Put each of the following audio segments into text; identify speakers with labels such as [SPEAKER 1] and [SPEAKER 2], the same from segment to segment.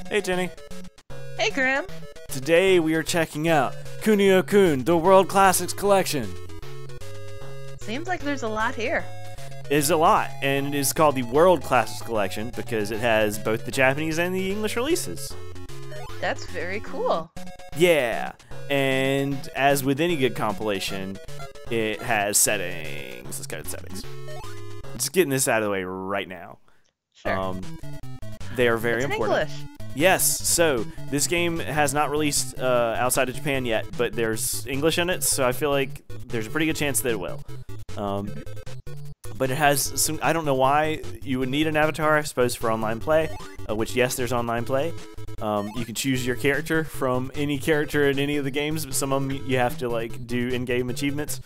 [SPEAKER 1] Hey, Jenny.
[SPEAKER 2] Hey, Graham.
[SPEAKER 1] Today we are checking out Kunio-Kun, the World Classics Collection.
[SPEAKER 2] Seems like there's a lot here.
[SPEAKER 1] It's a lot, and it is called the World Classics Collection because it has both the Japanese and the English releases.
[SPEAKER 2] That's very cool.
[SPEAKER 1] Yeah, and as with any good compilation, it has settings. Let's go to settings. Just getting this out of the way right now.
[SPEAKER 2] Sure.
[SPEAKER 1] They are very
[SPEAKER 2] it's
[SPEAKER 1] important.
[SPEAKER 2] In English.
[SPEAKER 1] Yes, so this game has not released outside of Japan yet, but there's English in it, so I feel like there's a pretty good chance that it will. But it has some, I don't know why you would need an avatar, I suppose, for online play, which, yes, there's online play. You can choose your character from any character in any of the games, but some of them you have to, like, do in-game achievements.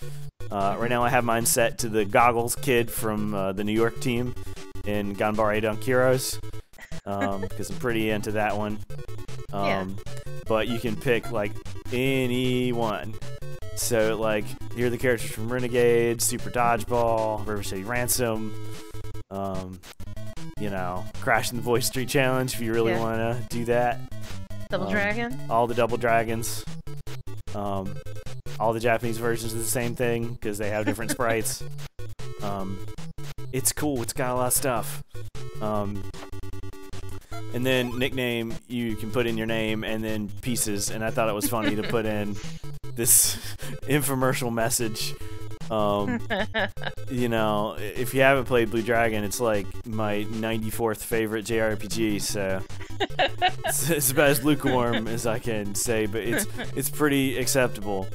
[SPEAKER 1] Right now I have mine set to the Goggles kid from the New York team in Ganbare Dunk Heroes. Because I'm pretty into that one. But you can pick, like, anyone. So, like, here are the characters from Renegade, Super Dodgeball, River City Ransom, you know, Crash in the Voice Street Challenge if you really want to do that.
[SPEAKER 2] Double Dragon?
[SPEAKER 1] All the Double Dragons. All the Japanese versions of the same thing because they have different sprites. It's cool. It's got a lot of stuff. And then nickname, you can put in your name and then pieces. And I thought it was funny to put in this infomercial message. You know, if you haven't played Blue Dragon, it's like my 94th favorite JRPG. So it's about as lukewarm as I can say, but it's pretty acceptable.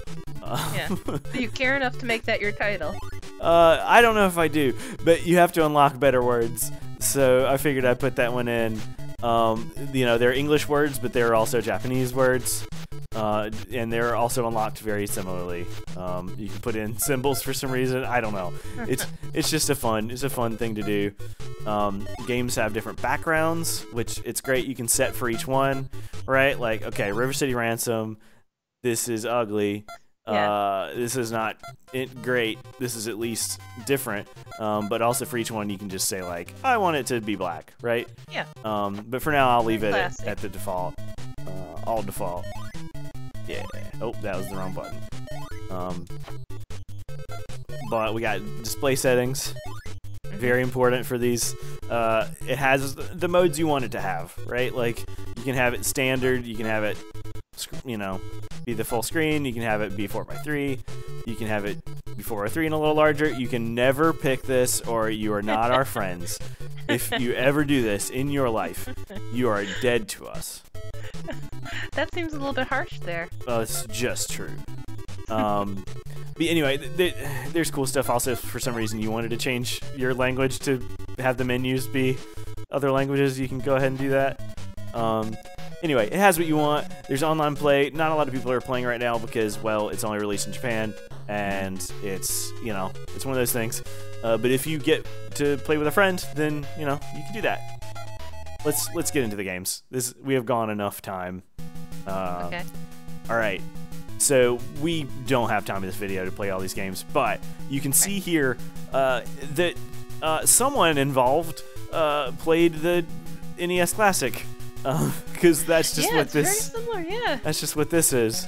[SPEAKER 2] Yeah. Do you care enough to make that your title?
[SPEAKER 1] I don't know if I do, but you have to unlock better words. So I figured I'd put that one in. You know, they're English words, but they're also Japanese words. And they're also unlocked very similarly. You can put in symbols for some reason. I don't know. It's just a fun thing to do. Games have different backgrounds, which it's great. You can set for each one, right? Like, okay, River City Ransom. This is ugly. This is not great. This is at least different. But also for each one, you can just say, like, I want it to be black, right?
[SPEAKER 2] Yeah.
[SPEAKER 1] But for now, I'll leave it
[SPEAKER 2] Classic.
[SPEAKER 1] at the default. All default. Yeah. Oh, that was the wrong button. But we got display settings. Very important for these. It has the modes you want it to have, right? Like, you can have it standard. You can have it, you know, be the full screen. You can have it be 4:3. You can have it be 4:3 and a little larger. You can never pick this, or you are not our friends. If you ever do this in your life, you are dead to us.
[SPEAKER 2] That seems a little bit harsh there.
[SPEAKER 1] It's just true. But anyway, there's cool stuff. Also, if for some reason you wanted to change your language to have the menus be other languages, you can go ahead and do that. Anyway, it has what you want. There's online play. Not a lot of people are playing right now because, well, it's only released in Japan, and it's, you know, it's one of those things. But if you get to play with a friend, then, you know, you can do that. Let's get into the games. We have gone enough time.
[SPEAKER 2] Okay.
[SPEAKER 1] All right. So we don't have time in this video to play all these games, but you can see here that someone involved played the NES Classic. Because that's just what this.
[SPEAKER 2] Very similar, yeah.
[SPEAKER 1] That's just what this is.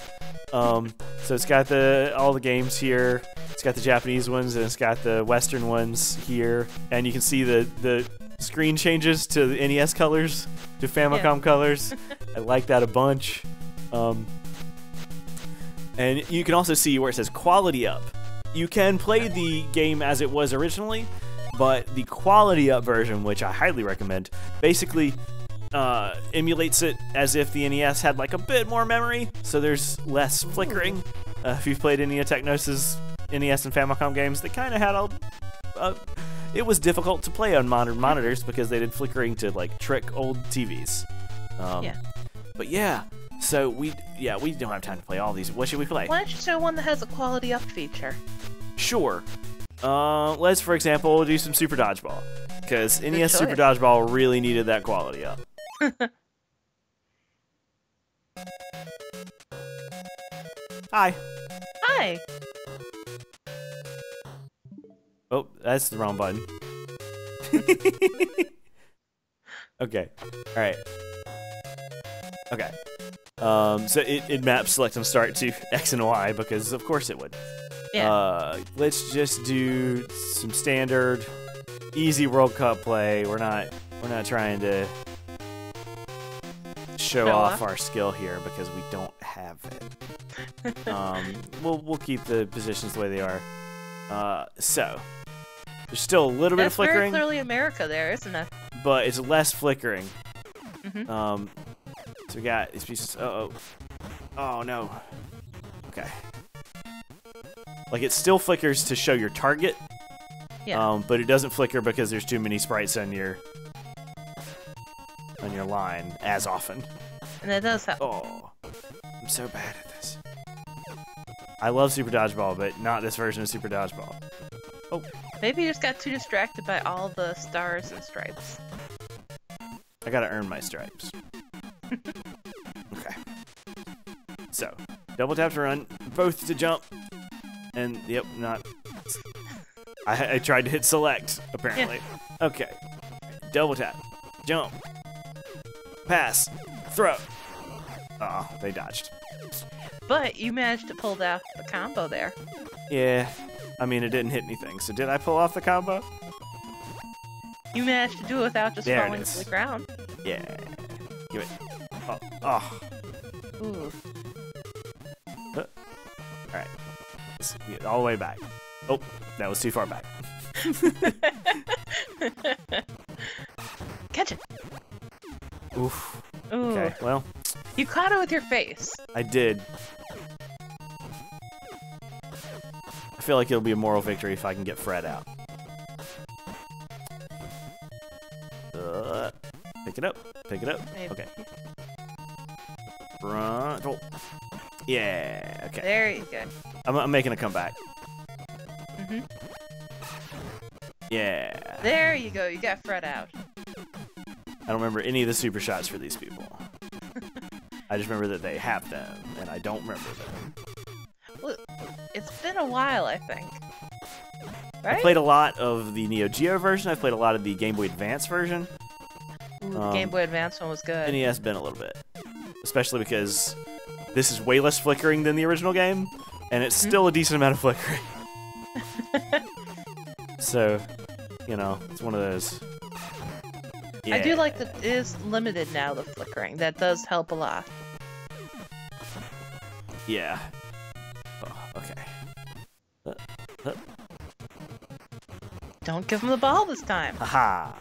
[SPEAKER 1] So it's got all the games here. It's got the Japanese ones and it's got the Western ones here, and you can see the screen changes to the NES colors to Famicom colors. I like that a bunch. And you can also see where it says quality up. You can play the game as it was originally, but the quality up version, which I highly recommend, basically emulates it as if the NES had like a bit more memory, so there's less flickering. If you've played any of Technos' NES and Famicom games, they kind of had it was difficult to play on modern monitors because they did flickering to like trick old TVs. But yeah, so we don't have time to play all these. What should we play?
[SPEAKER 2] Why don't you show one that has a quality up feature?
[SPEAKER 1] Sure. Let's, for example, do some Super Dodgeball, because NES
[SPEAKER 2] choice.
[SPEAKER 1] Super Dodgeball really needed that quality up. Hi.
[SPEAKER 2] Hi.
[SPEAKER 1] Oh, that's the wrong button. Okay. All right. Okay. So it maps select and start to X and Y because of course it would.
[SPEAKER 2] Yeah.
[SPEAKER 1] Let's just do some standard, easy World Cup play. We're not trying to show off our skill here because we don't have it. We'll keep the positions the way they are. So there's still a little bit of flickering.
[SPEAKER 2] That's very clearly America there, isn't it?
[SPEAKER 1] But it's less flickering.
[SPEAKER 2] Mm-hmm.
[SPEAKER 1] So we got these pieces. Oh no. Okay. Like it still flickers to show your target.
[SPEAKER 2] Yeah.
[SPEAKER 1] But it doesn't flicker because there's too many sprites on your line as often.
[SPEAKER 2] And that does help.
[SPEAKER 1] Oh, I'm so bad at this. I love Super Dodgeball, but not this version of Super Dodgeball. Oh.
[SPEAKER 2] Maybe you just got too distracted by all the stars and stripes.
[SPEAKER 1] I gotta earn my stripes. Okay. So, double tap to run, both to jump, and yep, not. I tried to hit select, apparently. Yeah. Okay. Double tap, jump, pass, throw. Oh, they dodged.
[SPEAKER 2] But you managed to pull out the combo there.
[SPEAKER 1] Yeah. I mean, it didn't hit anything, so did I pull off the combo?
[SPEAKER 2] You managed to do it without just falling to the ground.
[SPEAKER 1] Yeah. Give it. Oh.
[SPEAKER 2] Ooh.
[SPEAKER 1] Alright. Let's get all the way back. Oh, that was too far back.
[SPEAKER 2] Catch it.
[SPEAKER 1] Oof.
[SPEAKER 2] Ooh.
[SPEAKER 1] Okay, well.
[SPEAKER 2] You caught it with your face.
[SPEAKER 1] I did. I feel like it'll be a moral victory if I can get Fred out. Pick it up. Pick it up.
[SPEAKER 2] Maybe.
[SPEAKER 1] Okay. Front. Oh. Yeah. Okay.
[SPEAKER 2] There you go.
[SPEAKER 1] I'm making a comeback.
[SPEAKER 2] Mm-hmm.
[SPEAKER 1] Yeah.
[SPEAKER 2] There you go. You got Fred out.
[SPEAKER 1] I don't remember any of the super shots for these people. I just remember that they have them, and I don't remember them.
[SPEAKER 2] Well, it's been a while, I think. Right?
[SPEAKER 1] I played a lot of the Neo Geo version. I played a lot of the Game Boy Advance version.
[SPEAKER 2] Ooh, the Game Boy Advance one was good.
[SPEAKER 1] NES been a little bit. Especially because this is way less flickering than the original game, and it's still a decent amount of flickering. So, you know, it's one of those. Yeah.
[SPEAKER 2] I do like that it is limited now, the flickering. That does help a lot.
[SPEAKER 1] Yeah. Oh, okay.
[SPEAKER 2] Don't give him the ball this time.
[SPEAKER 1] Haha.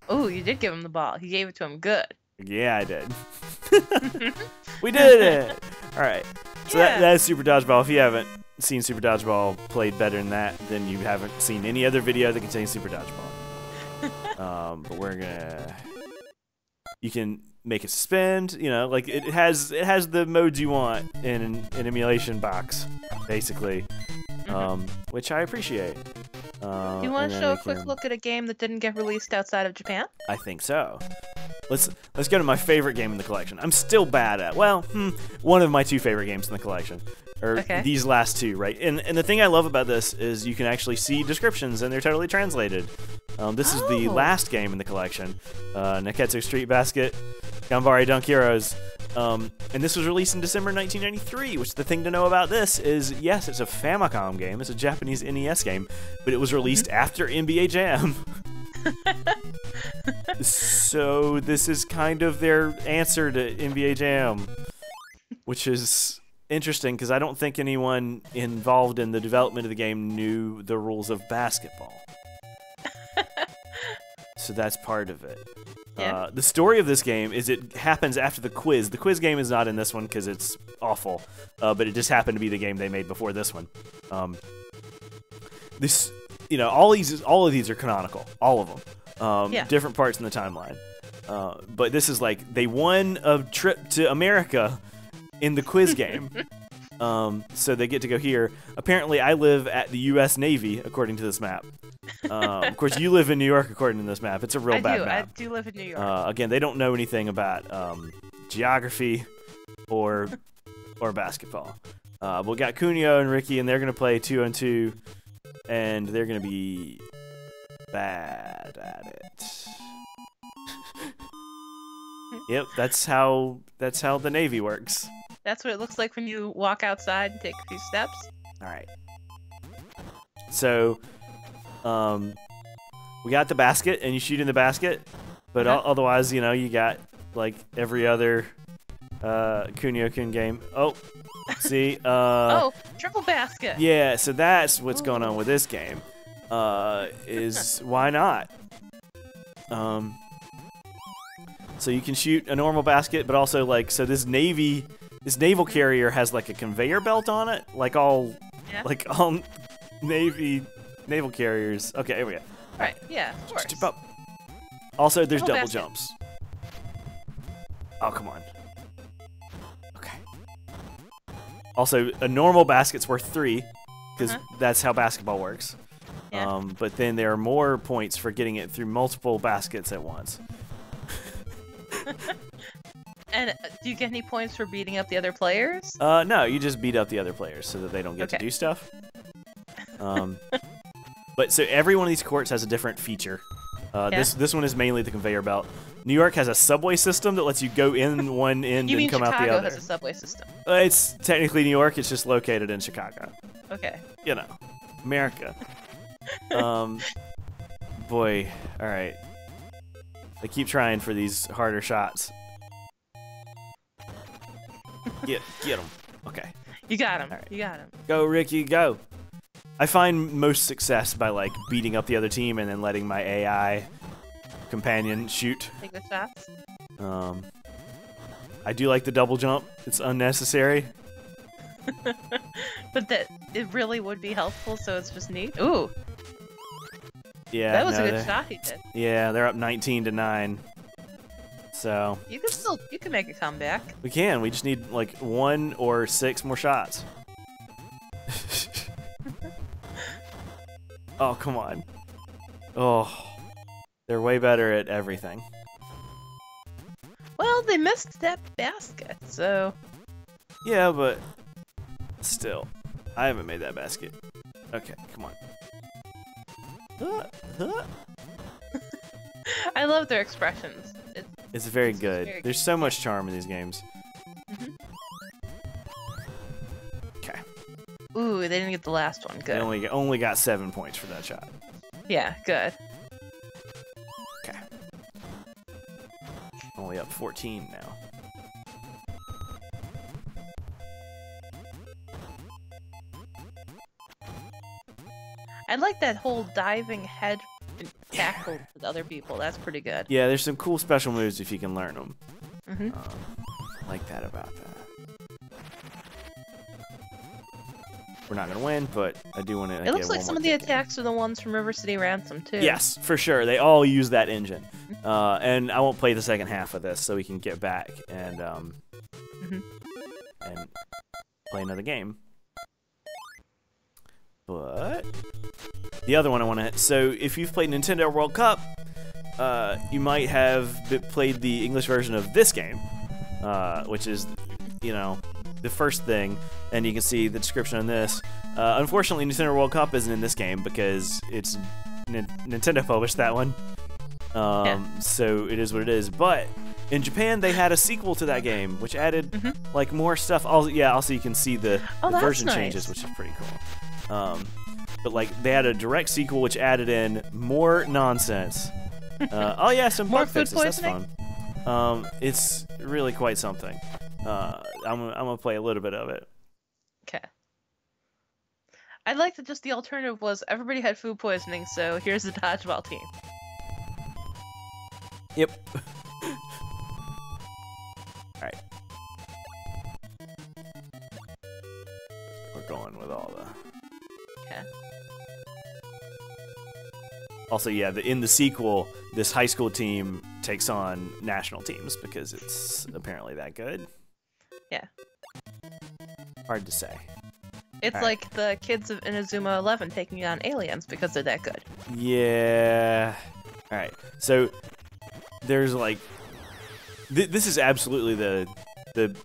[SPEAKER 2] Oh, you did give him the ball. He gave it to him good.
[SPEAKER 1] Yeah, I did. We did it! Alright. So
[SPEAKER 2] Yeah.
[SPEAKER 1] that is Super Dodgeball. If you haven't seen Super Dodgeball played better than that, then you haven't seen any other video that contains Super Dodgeball. But we're gonna... You can make it suspend, you know, like it has the modes you want in an emulation box, basically. Which I appreciate.
[SPEAKER 2] Do you want to show a quick look at a game that didn't get released outside of Japan?
[SPEAKER 1] I think so. Let's go to my favorite game in the collection. I'm still bad at, well, one of my two favorite games in the collection. Or these last two, right? And the thing I love about this is you can actually see descriptions and they're totally translated. This is the last game in the collection. Nekketsu Street Basket, Ganbare Dunk Heroes. And this was released in December 1993, which the thing to know about this is, yes, it's a Famicom game. It's a Japanese NES game, but it was released after NBA Jam. So this is kind of their answer to NBA Jam, which is interesting because I don't think anyone involved in the development of the game knew the rules of basketball. So that's part of it.
[SPEAKER 2] Yeah.
[SPEAKER 1] The story of this game is it happens after the quiz. The quiz game is not in this one because it's awful, but it just happened to be the game they made before this one. This, you know, all of these are canonical, all of them. Different parts in the timeline. But this is like they won a trip to America in the quiz game. So they get to go here. Apparently, I live at the U.S. Navy, according to this map. Of course, you live in New York, according to this map. It's a real bad map.
[SPEAKER 2] I do live in New York.
[SPEAKER 1] Again, they don't know anything about geography or basketball. We got Kunio and Ricky, and they're going to play 2-on-2, and they're going to be bad at it. Yep, that's how the Navy works.
[SPEAKER 2] That's what it looks like when you walk outside and take a few steps.
[SPEAKER 1] All right. So, we got the basket, and you shoot in the basket, but otherwise, you got like every other Kunio-Kun game. Oh, see.
[SPEAKER 2] Oh, triple basket.
[SPEAKER 1] Yeah, so that's what's going on with this game. Is why not? So you can shoot a normal basket, but also so this naval carrier has like a conveyor belt on it, like all naval carriers. Okay, here we go.
[SPEAKER 2] Right, yeah, of course.
[SPEAKER 1] Also, there's
[SPEAKER 2] Triple
[SPEAKER 1] double
[SPEAKER 2] basket.
[SPEAKER 1] jumps. Oh, come on. Okay. Also, a normal basket's worth 3, because that's how basketball works.
[SPEAKER 2] Yeah.
[SPEAKER 1] But then there are more points for getting it through multiple baskets at once.
[SPEAKER 2] And do you get any points for beating up the other players?
[SPEAKER 1] No, you just beat up the other players so that they don't get to do stuff. But so every one of these courts has a different feature. This one is mainly the conveyor belt. New York has a subway system that lets you go in one end and come out the other.
[SPEAKER 2] Chicago has a subway system?
[SPEAKER 1] It's technically New York. It's just located in Chicago.
[SPEAKER 2] Okay.
[SPEAKER 1] America. Boy, all right. I keep trying for these harder shots. Get him. Okay.
[SPEAKER 2] You got him.
[SPEAKER 1] Right.
[SPEAKER 2] You got him.
[SPEAKER 1] Go, Ricky, go. I find most success by beating up the other team and then letting my AI companion shoot.
[SPEAKER 2] Take the shots.
[SPEAKER 1] I do like the double jump. It's unnecessary.
[SPEAKER 2] But it really would be helpful, so it's just neat. Ooh.
[SPEAKER 1] Yeah.
[SPEAKER 2] That was a good shot he did.
[SPEAKER 1] Yeah, they're up 19-9. So
[SPEAKER 2] you can make a comeback.
[SPEAKER 1] We can. We just need 1 or 6 more shots. Oh, come on. Oh, they're way better at everything.
[SPEAKER 2] Well, they missed that basket, so.
[SPEAKER 1] Yeah, but still, I haven't made that basket. Okay, come on.
[SPEAKER 2] I love their expressions.
[SPEAKER 1] It's very good. There's so much charm in these games. Okay.
[SPEAKER 2] Ooh, they didn't get the last one. Good.
[SPEAKER 1] They only got 7 points for that shot.
[SPEAKER 2] Yeah, good.
[SPEAKER 1] Okay. Only up 14 now.
[SPEAKER 2] I like that whole diving head tackle with other people. That's pretty good.
[SPEAKER 1] Yeah, there's some cool special moves if you can learn them.
[SPEAKER 2] Mm-hmm.
[SPEAKER 1] Like that about that. We're not gonna win, but I do want to.
[SPEAKER 2] It looks like some of the attacks are the ones from River City Ransom too.
[SPEAKER 1] Yes, for sure. They all use that engine. And I won't play the second half of this, so we can get back and and play another game. But the other one I want to. So if you've played Nintendo World Cup, you might have played the English version of this game, which is, the first thing, and you can see the description on this. Unfortunately, Nintendo World Cup isn't in this game because it's Nintendo published that one. So it is what it is. But in Japan, they had a sequel to that game, which added more stuff. Also, you can see the version changes, which is pretty cool. But they had a direct sequel which added in more nonsense. Some
[SPEAKER 2] more
[SPEAKER 1] bug
[SPEAKER 2] food
[SPEAKER 1] fixes. That's
[SPEAKER 2] poisoning?
[SPEAKER 1] fun. It's really quite something. I'm gonna play a little bit of it.
[SPEAKER 2] Okay. I like that just the alternative was everybody had food poisoning, so here's the dodgeball team.
[SPEAKER 1] Yep. Alright. We're going with all the...
[SPEAKER 2] Okay.
[SPEAKER 1] Also, in the sequel, this high school team takes on national teams because it's apparently that good.
[SPEAKER 2] Yeah.
[SPEAKER 1] Hard to say.
[SPEAKER 2] It's
[SPEAKER 1] All
[SPEAKER 2] like the kids of Inazuma 11 taking on aliens because they're that good.
[SPEAKER 1] Yeah. Alright, so there's this is absolutely the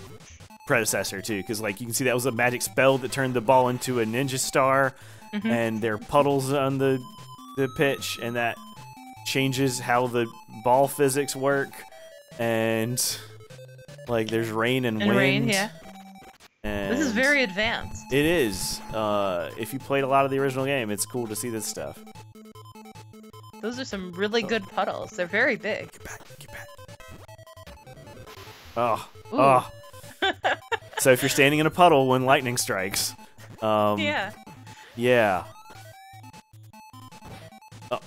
[SPEAKER 1] predecessor too, because you can see that was a magic spell that turned the ball into a ninja star, and there are puddles on the pitch, and that changes how the ball physics work. and like there's rain and wind.
[SPEAKER 2] Rain, yeah.
[SPEAKER 1] And
[SPEAKER 2] This is very advanced.
[SPEAKER 1] It is. If you played a lot of the original game, it's cool to see this stuff.
[SPEAKER 2] Those are some really good puddles. They're very big.
[SPEAKER 1] Get back, get back. Oh,
[SPEAKER 2] Ooh.
[SPEAKER 1] oh. So if you're standing in a puddle when lightning strikes,
[SPEAKER 2] Yeah.
[SPEAKER 1] yeah. Oh.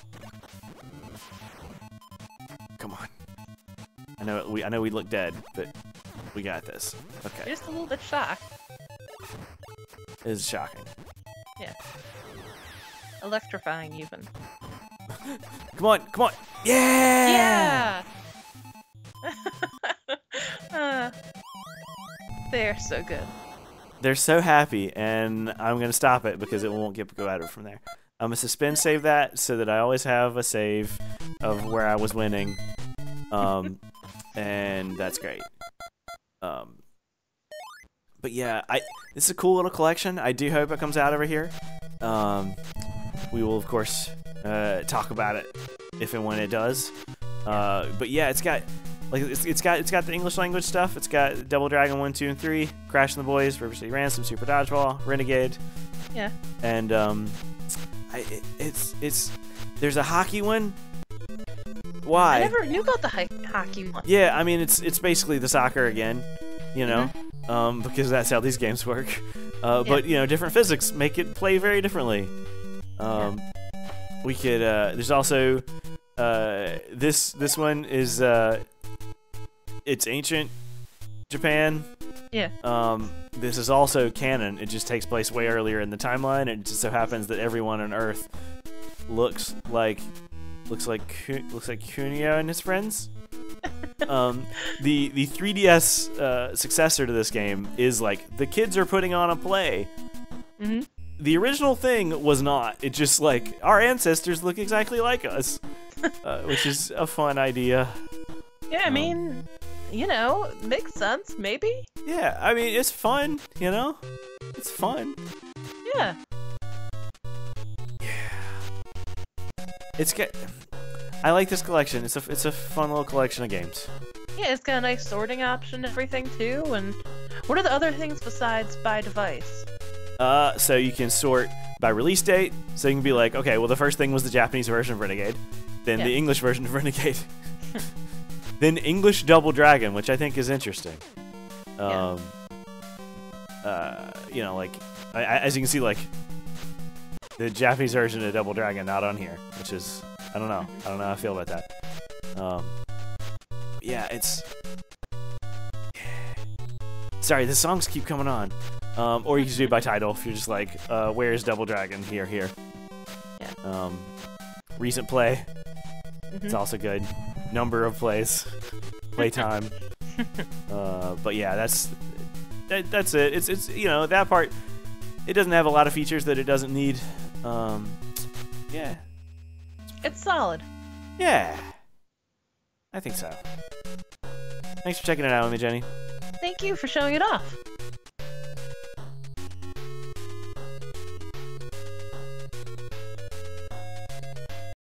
[SPEAKER 1] Come on. I know we look dead, but we got this. Okay.
[SPEAKER 2] Just a little bit shocked.
[SPEAKER 1] It is shocking.
[SPEAKER 2] Yeah. Electrifying even.
[SPEAKER 1] Come on, come on. Yeah!
[SPEAKER 2] Yeah! They're so good.
[SPEAKER 1] They're so happy, and I'm going to stop it because it won't go out from there. I'm going to suspend save that so that I always have a save of where I was winning. And that's great. But yeah, this is a cool little collection. I do hope it comes out over here. We will, of course, talk about it if and when it does. But yeah, it's got the English language stuff. It's got Double Dragon 1, 2, and 3, Crash and the Boys, River City Ransom, Super Dodgeball, Renegade.
[SPEAKER 2] Yeah.
[SPEAKER 1] And there's a hockey one. Why?
[SPEAKER 2] I never knew about the hockey one.
[SPEAKER 1] Yeah, I mean it's basically the soccer again, you know, because that's how these games work. But you know, different physics make it play very differently. We could. There's also this one is it's ancient Japan.
[SPEAKER 2] Yeah.
[SPEAKER 1] This is also canon. It just takes place way earlier in the timeline. It just so happens that everyone on Earth looks like Kunio and his friends. The 3DS successor to this game is like the kids are putting on a play.
[SPEAKER 2] Mm-hmm.
[SPEAKER 1] The original thing was not. It just like our ancestors look exactly like us, which is a fun idea.
[SPEAKER 2] Yeah, I mean, you know, makes sense, maybe?
[SPEAKER 1] Yeah, I mean, it's fun, you know? It's fun.
[SPEAKER 2] Yeah.
[SPEAKER 1] I like this collection. It's a fun little collection of games.
[SPEAKER 2] Yeah, it's got a nice sorting option and everything, too. And what are the other things besides by device?
[SPEAKER 1] So you can sort by release date. So you can be like, okay, well, the first thing was the Japanese version of Renegade, then the English version of Renegade, then English Double Dragon, which I think is interesting. You know, like, as you can see, like, the Japanese version of Double Dragon not on here, which is, I don't know how I feel about that. Yeah, it's... Sorry, the songs keep coming on. Or you can do it by title if you're just like, where's Double Dragon? Here.
[SPEAKER 2] Yeah.
[SPEAKER 1] Recent play.
[SPEAKER 2] Mm-hmm.
[SPEAKER 1] It's also good. Number of plays. Playtime. But yeah, that's it. It's you know, that part, it doesn't have a lot of features that it doesn't need. Yeah.
[SPEAKER 2] It's solid.
[SPEAKER 1] Yeah. I think so. Thanks for checking it out with me, Jenny.
[SPEAKER 2] Thank you for showing it off.